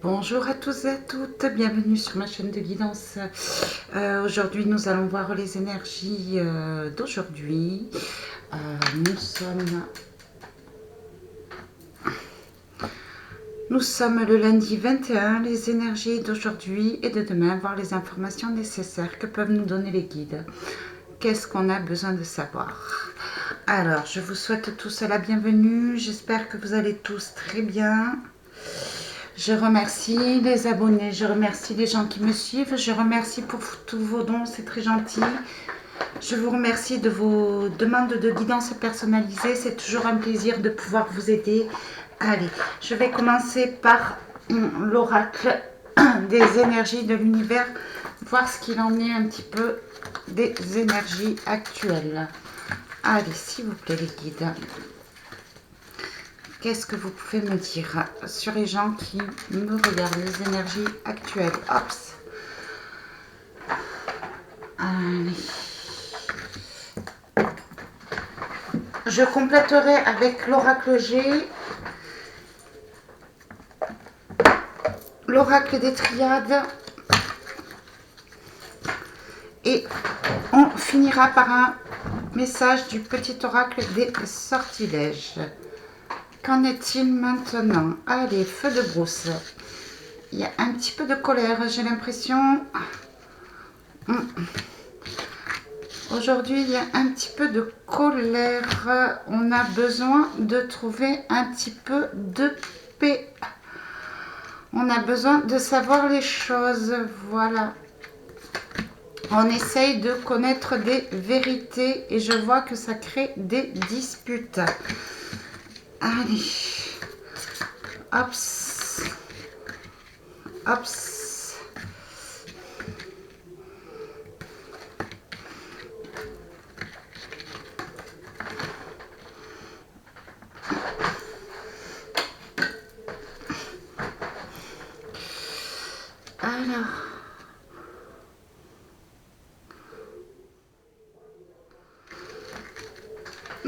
Bonjour à tous et à toutes, bienvenue sur ma chaîne de guidance. Aujourd'hui nous allons voir les énergies d'aujourd'hui. Nous sommes le lundi 21, les énergies d'aujourd'hui et de demain, voir les informations nécessaires que peuvent nous donner les guides. Qu'est-ce qu'on a besoin de savoir? Alors, je vous souhaite tous la bienvenue, j'espère que vous allez tous très bien. Je remercie les abonnés, je remercie les gens qui me suivent, je remercie pour tous vos dons, c'est très gentil. Je vous remercie de vos demandes de guidance personnalisée, c'est toujours un plaisir de pouvoir vous aider. Allez, je vais commencer par l'oracle des énergies de l'univers, voir ce qu'il en est un petit peu des énergies actuelles. Allez, s'il vous plaît les guides. Qu'est-ce que vous pouvez me dire sur les gens qui me regardent, les énergies actuelles? Hops. Allez. Je compléterai avec l'oracle G, l'oracle des triades, et on finira par un message du petit oracle des sortilèges. Qu'en est-il maintenant? Allez, feu de brousse. Il y a un petit peu de colère, j'ai l'impression. Aujourd'hui, il y a un petit peu de colère. On a besoin de trouver un petit peu de paix. On a besoin de savoir les choses. Voilà. On essaye de connaître des vérités et je vois que ça crée des disputes. Allez. Hops. Hops.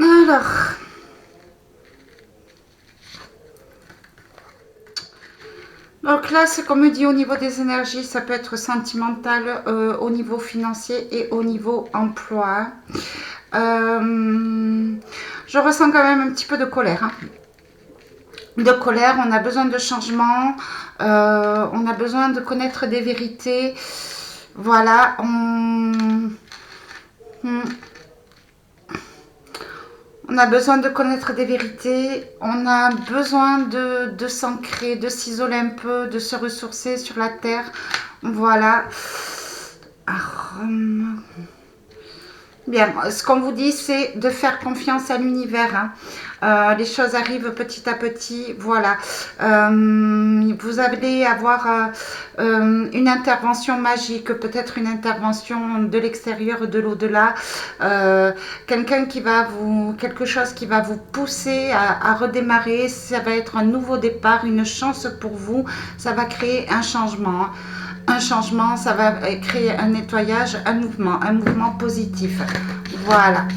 Alors, donc là, c'est comme dit au niveau des énergies, ça peut être sentimental, au niveau financier et au niveau emploi. Je ressens quand même un petit peu de colère. Hein. De colère, on a besoin de changement, on a besoin de connaître des vérités. Voilà, on a besoin de connaître des vérités, on a besoin de s'ancrer, de s'isoler un peu, de se ressourcer sur la terre. Voilà. Bien, ce qu'on vous dit, c'est de faire confiance à l'univers. Hein. Les choses arrivent petit à petit. Voilà. Vous allez avoir une intervention magique, peut-être une intervention de l'extérieur, de l'au-delà. Quelqu'un qui va vous, quelque chose qui va vous pousser à redémarrer. Ça va être un nouveau départ, une chance pour vous. Ça va créer un changement. Un changement, ça va créer un nettoyage, un mouvement positif. Voilà.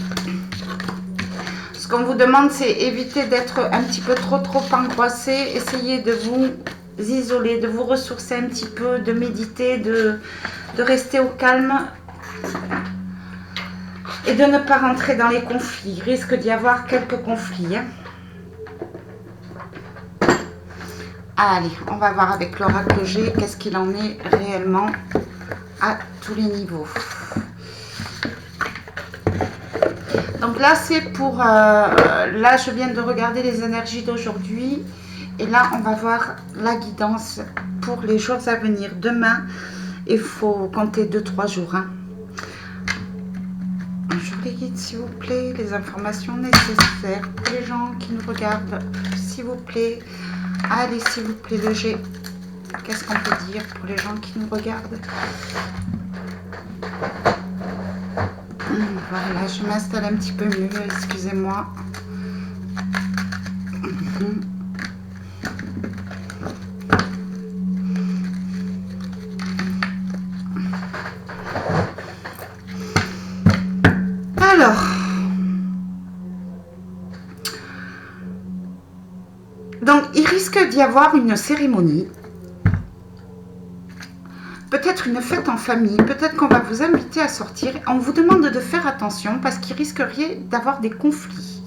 Ce qu'on vous demande, c'est éviter d'être un petit peu trop angoissé. Essayez de vous isoler, de vous ressourcer un petit peu, de méditer, de rester au calme et de ne pas rentrer dans les conflits. Il risque d'y avoir quelques conflits. Hein. Allez, on va voir avec l'oracle G qu'est-ce qu'il en est réellement à tous les niveaux. Donc là, c'est pour... là, je viens de regarder les énergies d'aujourd'hui. Et là, on va voir la guidance pour les jours à venir. Demain, il faut compter 2-3 jours. Hein. Je vous les guide, s'il vous plaît. Les informations nécessaires pour les gens qui nous regardent, s'il vous plaît. Allez, s'il vous plaît, le G. Qu'est-ce qu'on peut dire pour les gens qui nous regardent? Voilà, je m'installe un petit peu mieux, excusez-moi. Alors, donc il risque d'y avoir une cérémonie peut-être une fête en famille, peut-être qu'on va vous inviter à sortir. On vous demande de faire attention parce qu'il risquerait d'avoir des conflits.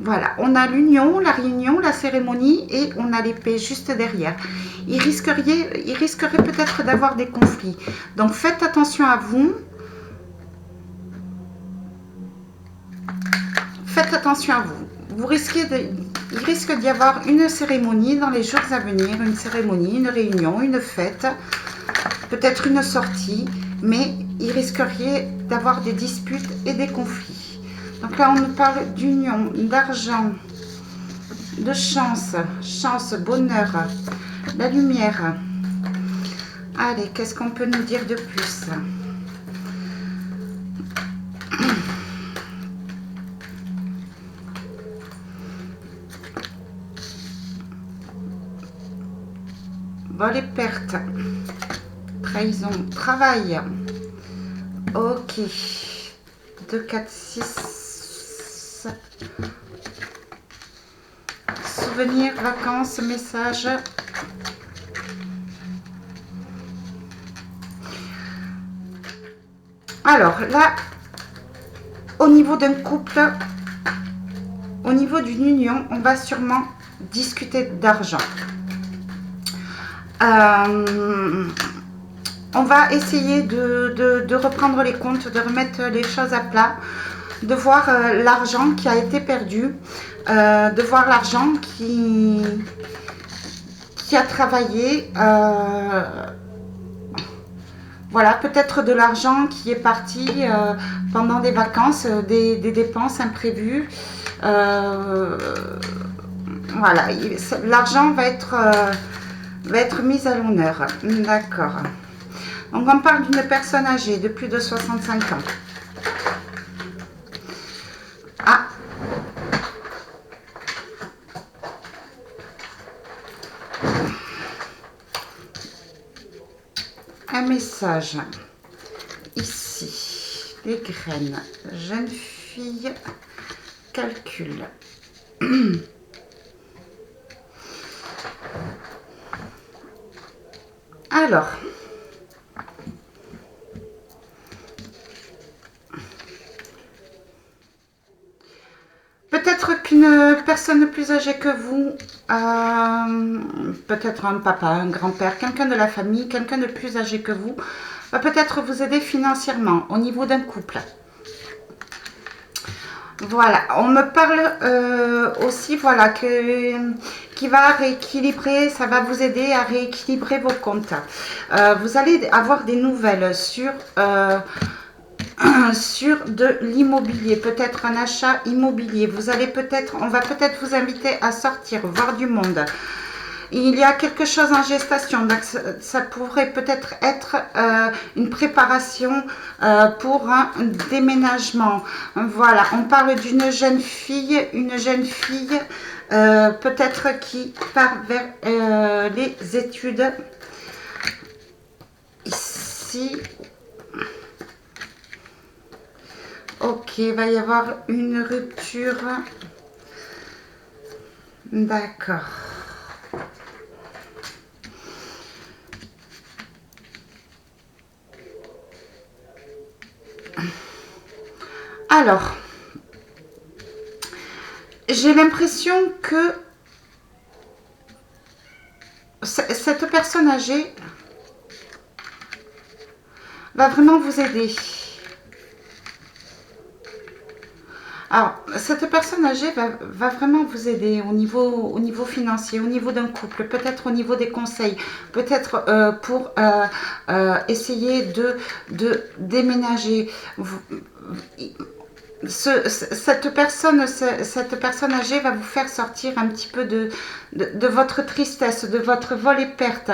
Voilà, on a l'union, la réunion, la cérémonie et on a l'épée juste derrière. Il risquerait peut-être d'avoir des conflits. Donc faites attention à vous. Faites attention à vous. Il risque d'y avoir une cérémonie dans les jours à venir, une cérémonie, une réunion, une fête, peut-être une sortie, mais il risquerait d'avoir des disputes et des conflits. Donc là, on nous parle d'union, d'argent, de chance, bonheur, la lumière. Allez, qu'est-ce qu'on peut nous dire de plus ? Vol et perte, trahison, travail. Ok. 2, 4, 6. Souvenirs, vacances, messages. Alors là, au niveau d'un couple, au niveau d'une union, on va sûrement discuter d'argent. On va essayer de reprendre les comptes, de remettre les choses à plat, de voir l'argent qui a été perdu, de voir l'argent qui a travaillé. Voilà, peut-être de l'argent qui est parti pendant des vacances, des dépenses imprévues. Voilà, l'argent va être mise à l'honneur. D'accord. Donc on parle d'une personne âgée de plus de 65 ans. Ah. Un message. Ici, les graines. Jeune fille, calcul. Alors, peut-être qu'une personne plus âgée que vous, peut-être un papa, un grand-père, quelqu'un de la famille, quelqu'un de plus âgé que vous, va peut-être vous aider financièrement au niveau d'un couple. Voilà, on me parle aussi, voilà, qui va rééquilibrer, ça va vous aider à rééquilibrer vos comptes. Vous allez avoir des nouvelles sur de l'immobilier, peut-être un achat immobilier. On va peut-être vous inviter à sortir, voir du monde. Il y a quelque chose en gestation, donc ça pourrait peut-être être une préparation pour un déménagement. Voilà, on parle d'une jeune fille, peut-être qui part vers les études. Ici, ok, il va y avoir une rupture. D'accord. Alors, j'ai l'impression que cette personne âgée va vraiment vous aider. Alors, cette personne âgée va vraiment vous aider au niveau financier, au niveau d'un couple, peut-être au niveau des conseils, peut-être pour essayer de déménager. Cette personne âgée va vous faire sortir un petit peu de votre tristesse, de votre vol et perte.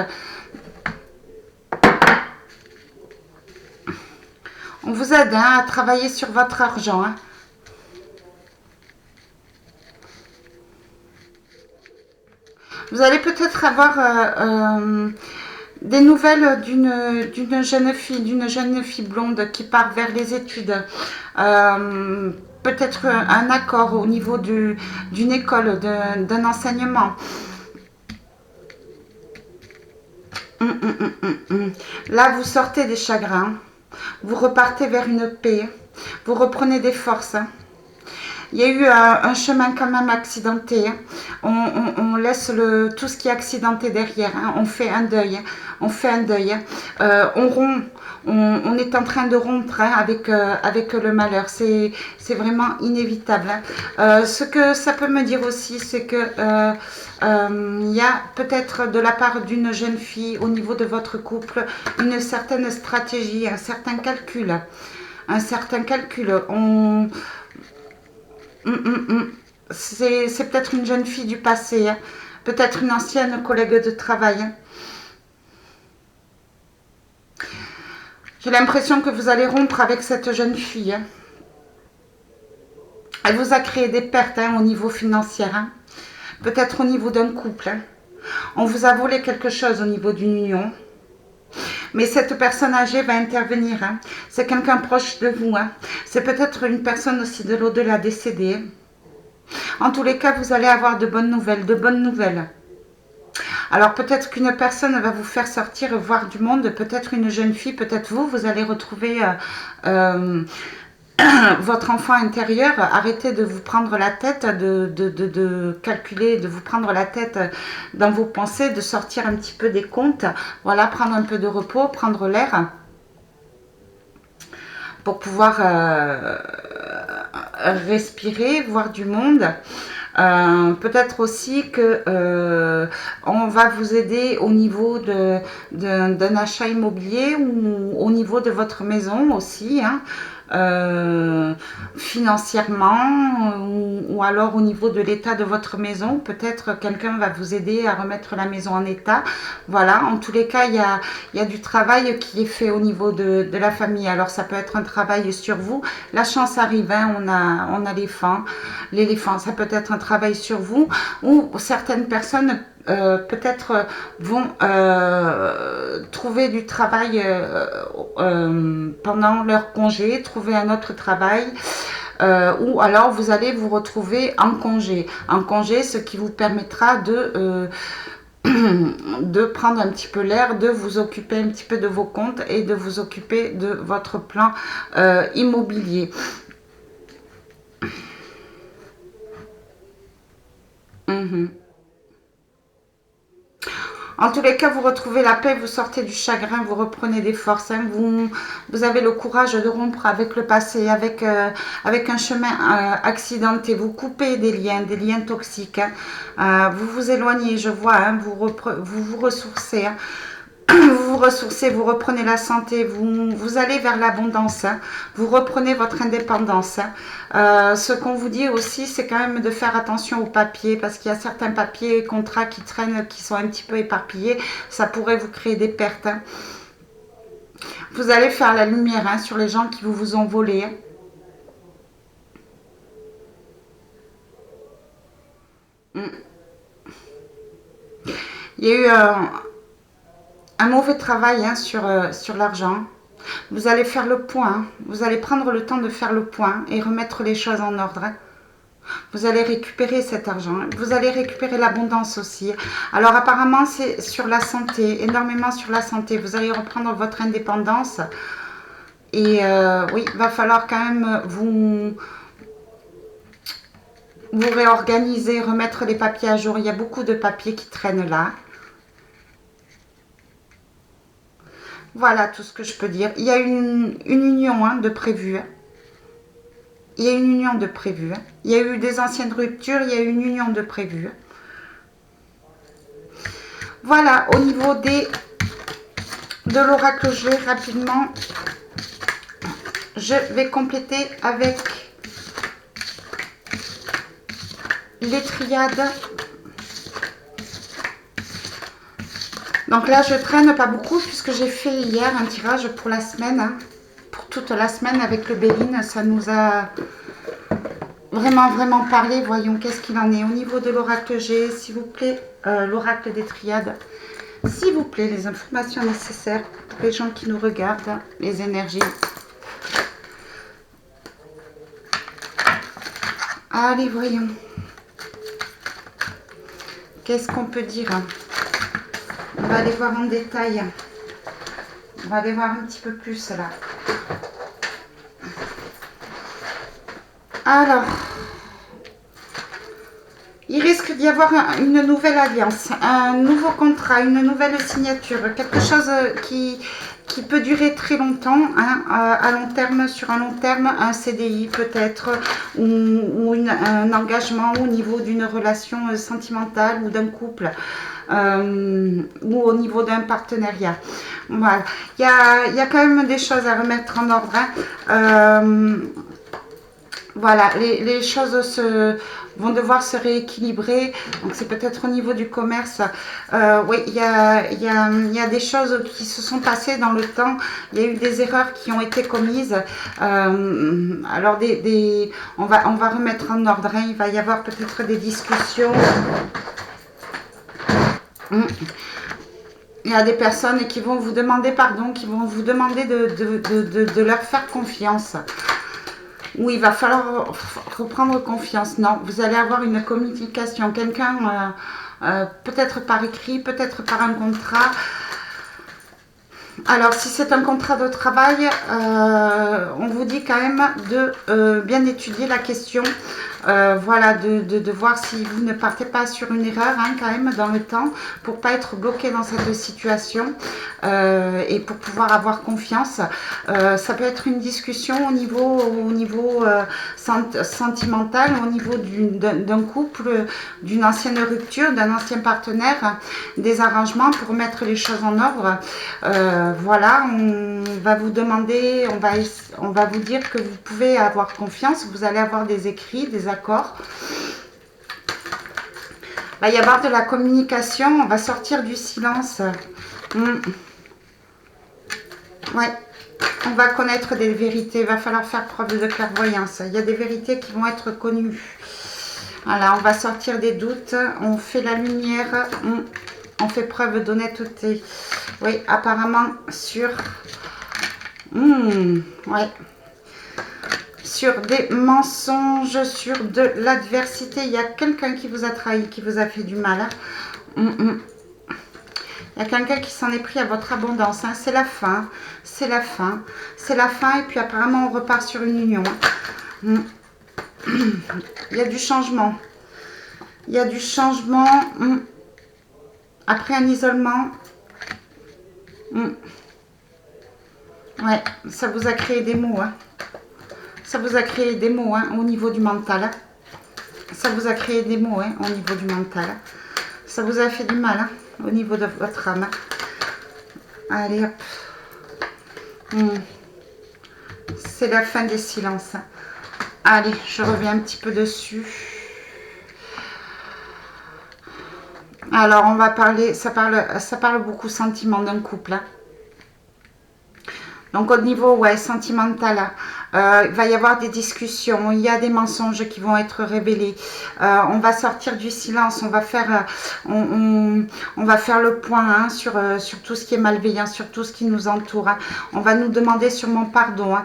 On vous aide à travailler sur votre argent. Vous allez peut-être avoir des nouvelles d'une jeune fille blonde qui part vers les études. Peut-être un accord au niveau d'une école, d'un enseignement. Là, vous sortez des chagrins. Vous repartez vers une paix. Vous reprenez des forces. Il y a eu un chemin quand même accidenté. On laisse tout ce qui est accidenté derrière. On fait un deuil. On fait un deuil. On rompt. On est en train de rompre avec le malheur. C'est vraiment inévitable. Ce que ça peut me dire aussi, c'est que il y a peut-être de la part d'une jeune fille au niveau de votre couple une certaine stratégie, un certain calcul. Un certain calcul. C'est peut-être une jeune fille du passé, peut-être une ancienne collègue de travail. J'ai l'impression que vous allez rompre avec cette jeune fille. Elle vous a créé des pertes au niveau financier, peut-être au niveau d'un couple. On vous a volé quelque chose au niveau d'une union. Mais cette personne âgée va intervenir. C'est quelqu'un proche de vous. C'est peut-être une personne aussi de l'au-delà décédée. En tous les cas, vous allez avoir de bonnes nouvelles, de bonnes nouvelles. Alors peut-être qu'une personne va vous faire sortir, voir du monde, peut-être une jeune fille, peut-être vous allez retrouver votre enfant intérieur. Arrêtez de vous prendre la tête, de calculer, de vous prendre la tête dans vos pensées, de sortir un petit peu des comptes. Voilà, prendre un peu de repos, prendre l'air pour pouvoir respirer, voir du monde. Peut-être aussi que on va vous aider au niveau d'un achat immobilier ou au niveau de votre maison aussi, financièrement ou alors au niveau de l'état de votre maison. Peut-être quelqu'un va vous aider à remettre la maison en état. Voilà, en tous les cas, il y a du travail qui est fait au niveau de la famille. Alors ça peut être un travail sur vous. La chance arrive, on a l'éléphant, ça peut être un travail sur vous, ou certaines personnes peut-être vont trouver du travail pendant leur congé, trouver un autre travail. Ou alors vous allez vous retrouver en congé. En congé, ce qui vous permettra de prendre un petit peu l'air, de vous occuper un petit peu de vos comptes et de vous occuper de votre plan immobilier. En tous les cas, vous retrouvez la paix, vous sortez du chagrin, vous reprenez des forces. Vous avez le courage de rompre avec le passé, avec un chemin accidenté. Vous coupez des liens toxiques. Vous vous éloignez, je vois, vous ressourcez. Vous ressourcez, vous reprenez la santé, vous allez vers l'abondance, vous reprenez votre indépendance. Ce qu'on vous dit aussi, c'est quand même de faire attention aux papiers, parce qu'il y a certains papiers et contrats qui traînent, qui sont un petit peu éparpillés. Ça pourrait vous créer des pertes. Vous allez faire la lumière sur les gens qui vous ont volé. Il y a eu un mauvais travail sur l'argent. Vous allez faire le point. Vous allez prendre le temps de faire le point et remettre les choses en ordre. Vous allez récupérer cet argent. Vous allez récupérer l'abondance aussi. Alors apparemment, c'est sur la santé, énormément sur la santé. Vous allez reprendre votre indépendance. Et oui, il va falloir quand même vous réorganiser, remettre les papiers à jour. Il y a beaucoup de papiers qui traînent là. Voilà tout ce que je peux dire. Il y a une union de prévue. Il y a une union de prévue. Il y a eu des anciennes ruptures, il y a eu une union de prévue. Voilà, au niveau de l'oracle G, rapidement, je vais compléter avec les triades. Donc là, je traîne pas beaucoup puisque j'ai fait hier un tirage pour la semaine, pour toute la semaine avec le Béline. Ça nous a vraiment parlé. Voyons qu'est-ce qu'il en est. Au niveau de l'oracle G, s'il vous plaît, l'oracle des triades, s'il vous plaît, les informations nécessaires pour les gens qui nous regardent, les énergies. Allez, voyons. Qu'est-ce qu'on peut dire ? On va aller voir en détail. On va aller voir un petit peu plus là. Alors, il risque d'y avoir une nouvelle alliance, un nouveau contrat, une nouvelle signature, quelque chose qui peut durer très longtemps, hein, à long terme, sur un long terme, un CDI peut-être, ou un engagement au niveau d'une relation sentimentale ou d'un couple, ou au niveau d'un partenariat. Voilà, il y a quand même des choses à remettre en ordre. Hein. Voilà, les choses vont devoir se rééquilibrer. Donc c'est peut-être au niveau du commerce. Oui, il y a des choses qui se sont passées dans le temps. Il y a eu des erreurs qui ont été commises. Alors on va remettre en ordre. Hein. Il va y avoir peut-être des discussions. Il y a des personnes qui vont vous demander pardon, qui vont vous demander de leur faire confiance. Où il va falloir reprendre confiance. Non, vous allez avoir une communication. Quelqu'un, peut-être par écrit, peut-être par un contrat. Alors, si c'est un contrat de travail, on vous dit quand même de bien étudier la question. Voilà, de voir si vous ne partez pas sur une erreur, hein, quand même, dans le temps, pour pas être bloqué dans cette situation et pour pouvoir avoir confiance. Ça peut être une discussion au niveau sentimental, au niveau d'un couple, d'une ancienne rupture, d'un ancien partenaire, des arrangements pour mettre les choses en ordre. Voilà, on va vous demander, on va vous dire que vous pouvez avoir confiance, vous allez avoir des écrits, des accords. Il va y avoir de la communication, on va sortir du silence. Ouais, on va connaître des vérités, il va falloir faire preuve de clairvoyance. Il y a des vérités qui vont être connues. Voilà, on va sortir des doutes, on fait la lumière, on fait preuve d'honnêteté. Oui, apparemment sur... ouais. Sur des mensonges, sur de l'adversité. Il y a quelqu'un qui vous a trahi, qui vous a fait du mal. Il y a quelqu'un qui s'en est pris à votre abondance. Hein. C'est la fin. C'est la fin. C'est la fin. Et puis apparemment, on repart sur une union. Il y a du changement. Il y a du changement. Après un isolement. Ouais, ça vous a créé des mots. Hein. Ça vous a créé des mots, hein, au niveau du mental. Ça vous a créé des mots, hein, au niveau du mental. Ça vous a fait du mal, hein, au niveau de votre âme. Allez, hop. C'est la fin des silences. Allez, je reviens un petit peu dessus. Alors, on va parler, ça parle beaucoup sentiment d'un couple. Hein. Donc au niveau sentimental, il va y avoir des discussions, il y a des mensonges qui vont être révélés. On va sortir du silence, on va faire le point, hein, sur tout ce qui est malveillant, sur tout ce qui nous entoure. Hein. On va nous demander sûrement pardon, hein,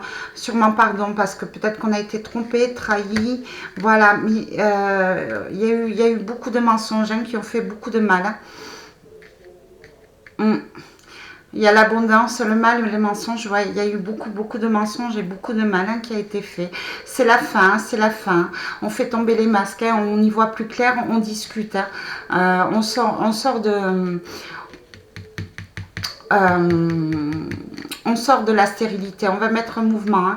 parce que peut-être qu'on a été trompé, trahi. Voilà, mais il y a eu beaucoup de mensonges, hein, qui ont fait beaucoup de mal. Hein. Il y a l'abondance, le mal, les mensonges. Ouais, il y a eu beaucoup de mensonges et beaucoup de mal, hein, qui a été fait. C'est la fin, c'est la fin. On fait tomber les masques, hein, on y voit plus clair, on discute. Hein. On sort de la stérilité. On va mettre un mouvement.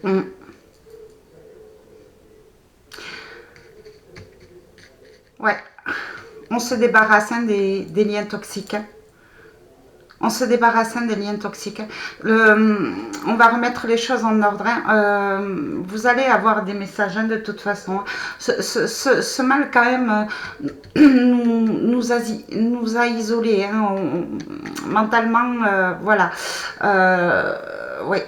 Hein. Ouais. On se débarrasse, hein, des liens toxiques. On se débarrasse, hein, des liens toxiques. On va remettre les choses en ordre. Hein. Vous allez avoir des messages, hein, de toute façon. Ce mal, quand même, nous a isolés, hein, mentalement. Voilà. Oui.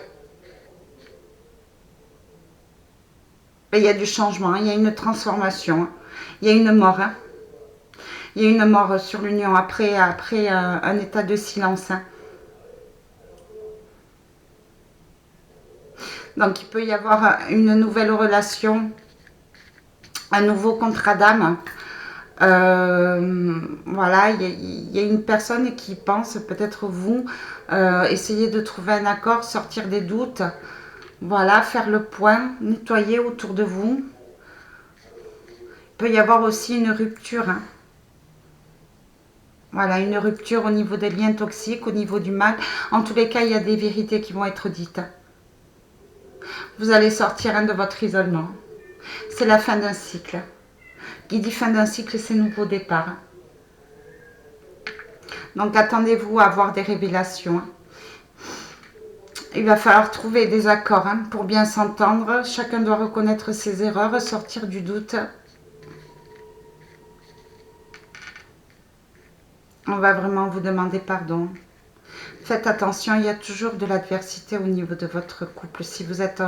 Il y a du changement, il y a une transformation. Il y a une mort. Hein. Il y a une mort sur l'union après un état de silence. Hein. Donc, il peut y avoir une nouvelle relation, un nouveau contrat d'âme. Voilà, il y a une personne qui pense, peut-être vous, essayer de trouver un accord, sortir des doutes. Voilà, faire le point, nettoyer autour de vous. Il peut y avoir aussi une rupture, hein. Voilà, une rupture au niveau des liens toxiques, au niveau du mal. En tous les cas, il y a des vérités qui vont être dites. Vous allez sortir de votre isolement. C'est la fin d'un cycle. Qui dit fin d'un cycle, c'est nouveau départ. Donc, attendez-vous à avoir des révélations. Il va falloir trouver des accords pour bien s'entendre. Chacun doit reconnaître ses erreurs, sortir du doute. On va vraiment vous demander pardon. Faites attention, il y a toujours de l'adversité au niveau de votre couple. Si vous n'êtes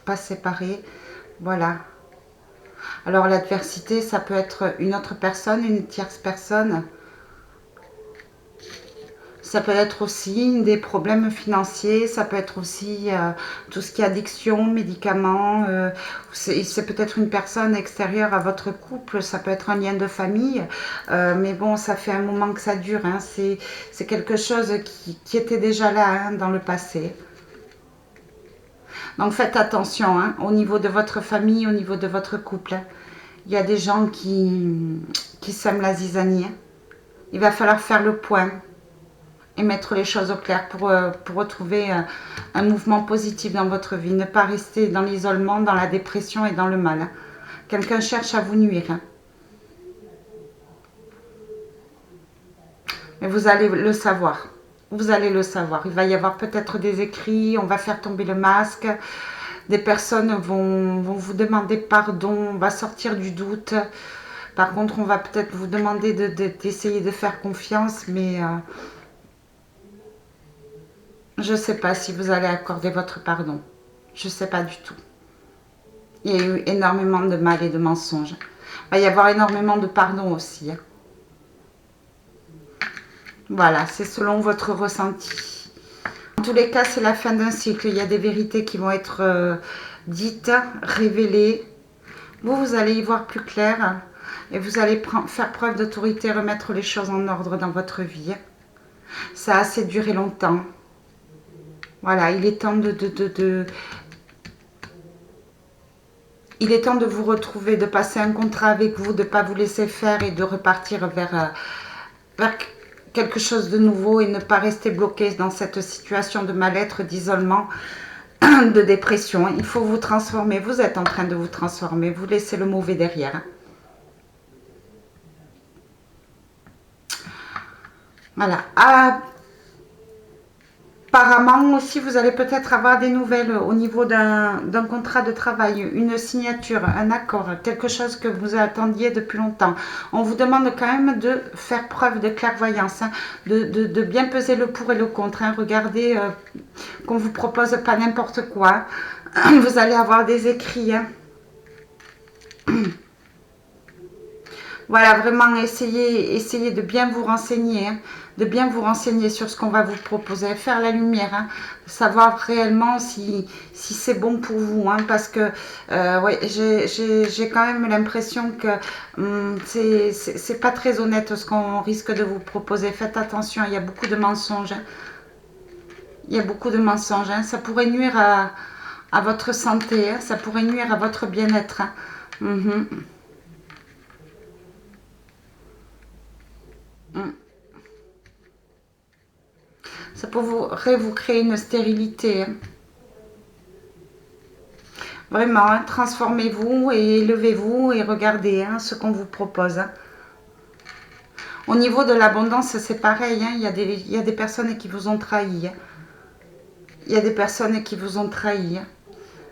pas séparés, voilà. Alors l'adversité, ça peut être une autre personne, une tierce personne. Ça peut être aussi des problèmes financiers, ça peut être aussi tout ce qui est addiction, médicaments. C'est peut-être une personne extérieure à votre couple, ça peut être un lien de famille. Mais bon, ça fait un moment que ça dure. Hein. C'est quelque chose qui était déjà là dans le passé. Donc faites attention au niveau de votre famille, au niveau de votre couple. Il y a des gens qui sèment la zizanie. Il va falloir faire le point et mettre les choses au clair pour retrouver un mouvement positif dans votre vie. Ne pas rester dans l'isolement, dans la dépression et dans le mal. Quelqu'un cherche à vous nuire. Mais vous allez le savoir. Vous allez le savoir. Il va y avoir peut-être des écrits, on va faire tomber le masque. Des personnes vont vous demander pardon, on va sortir du doute. Par contre, on va peut-être vous demander d'essayer de faire confiance, mais je ne sais pas si vous allez accorder votre pardon. Je ne sais pas du tout. Il y a eu énormément de mal et de mensonges. Il va y avoir énormément de pardon aussi. Voilà, c'est selon votre ressenti. En tous les cas, c'est la fin d'un cycle. Il y a des vérités qui vont être dites, révélées. Vous allez y voir plus clair et vous allez faire preuve d'autorité, remettre les choses en ordre dans votre vie. Ça a assez duré longtemps. Voilà, il est temps il est temps de vous retrouver, de passer un contrat avec vous, de ne pas vous laisser faire et de repartir vers quelque chose de nouveau et ne pas rester bloqué dans cette situation de mal-être, d'isolement, de dépression. Il faut vous transformer. Vous êtes en train de vous transformer. Vous laissez le mauvais derrière. Voilà. Apparemment aussi, vous allez peut-être avoir des nouvelles au niveau d'un contrat de travail, une signature, un accord, quelque chose que vous attendiez depuis longtemps. On vous demande quand même de faire preuve de clairvoyance, de bien peser le pour et le contre. Regardez qu'on ne vous propose pas n'importe quoi. Vous allez avoir des écrits. Voilà, vraiment, essayez de bien vous renseigner, de bien vous renseigner sur ce qu'on va vous proposer, faire la lumière, savoir réellement si c'est bon pour vous, parce que ouais, j'ai quand même l'impression que c'est pas très honnête ce qu'on risque de vous proposer. Faites attention, il y a beaucoup de mensonges. Il y a beaucoup de mensonges. Ça pourrait nuire à votre santé, ça pourrait nuire à votre bien-être. Ça pourrait vous créer une stérilité. Vraiment, transformez-vous et élevez-vous et regardez ce qu'on vous propose. Au niveau de l'abondance, c'est pareil. Il y a des personnes qui vous ont trahi. Il y a des personnes qui vous ont trahi.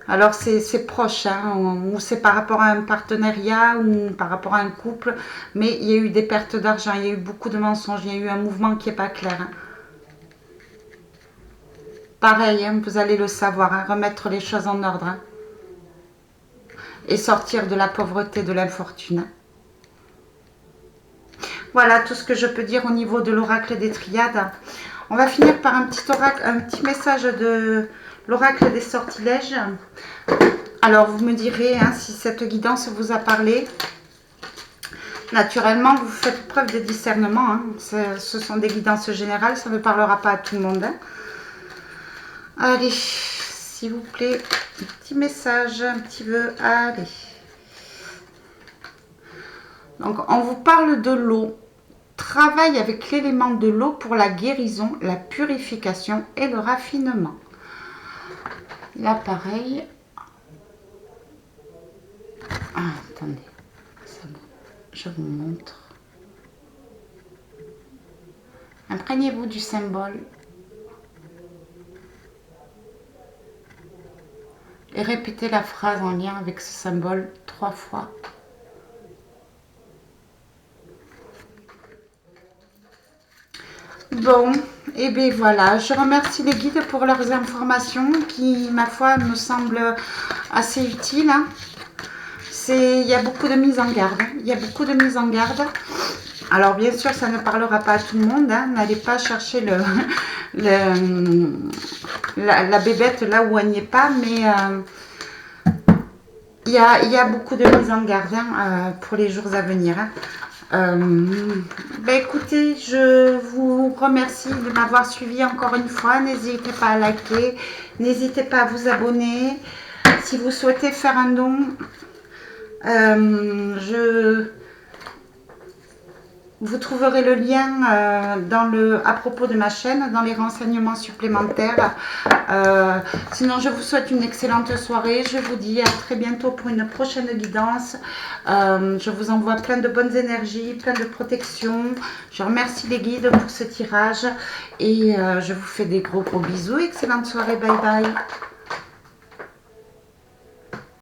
Alors c'est proche, ou c'est par rapport à un partenariat ou par rapport à un couple, mais il y a eu des pertes d'argent, il y a eu beaucoup de mensonges, il y a eu un mouvement qui n'est pas clair. Pareil, vous allez le savoir, remettre les choses en ordre et sortir de la pauvreté, de l'infortune. Voilà tout ce que je peux dire au niveau de l'oracle des triades. On va finir par un petit message de l'oracle des sortilèges. Alors, vous me direz si cette guidance vous a parlé. Naturellement, vous faites preuve de discernement. Hein. Ce sont des guidances générales, ça ne parlera pas à tout le monde. Hein. Allez, s'il vous plaît, un petit message, un petit vœu. Allez. Donc, on vous parle de l'eau. Travaille avec l'élément de l'eau pour la guérison, la purification et le raffinement. Là, pareil. Ah, attendez. C'est bon. Je vous montre. Imprégnez-vous du symbole. Et répétez la phrase en lien avec ce symbole 3 fois. Bon, et bien voilà, je remercie les guides pour leurs informations qui, ma foi, me semblent assez utiles. Hein. Il y a beaucoup de mise en garde. Il y a beaucoup de mise en garde. Alors bien sûr, ça ne parlera pas à tout le monde. Hein. N'allez pas chercher la bébête là où elle n'y est pas, mais il y a beaucoup de mise en garde hein, pour les jours à venir. Hein. Écoutez, je vous remercie de m'avoir suivi encore une fois. N'hésitez pas à liker, n'hésitez pas à vous abonner. Si vous souhaitez faire un don, vous trouverez le lien à propos de ma chaîne, dans les renseignements supplémentaires. Sinon, je vous souhaite une excellente soirée. Je vous dis à très bientôt pour une prochaine guidance. Je vous envoie plein de bonnes énergies, plein de protection. Je remercie les guides pour ce tirage. Et je vous fais des gros bisous. Excellente soirée. Bye bye.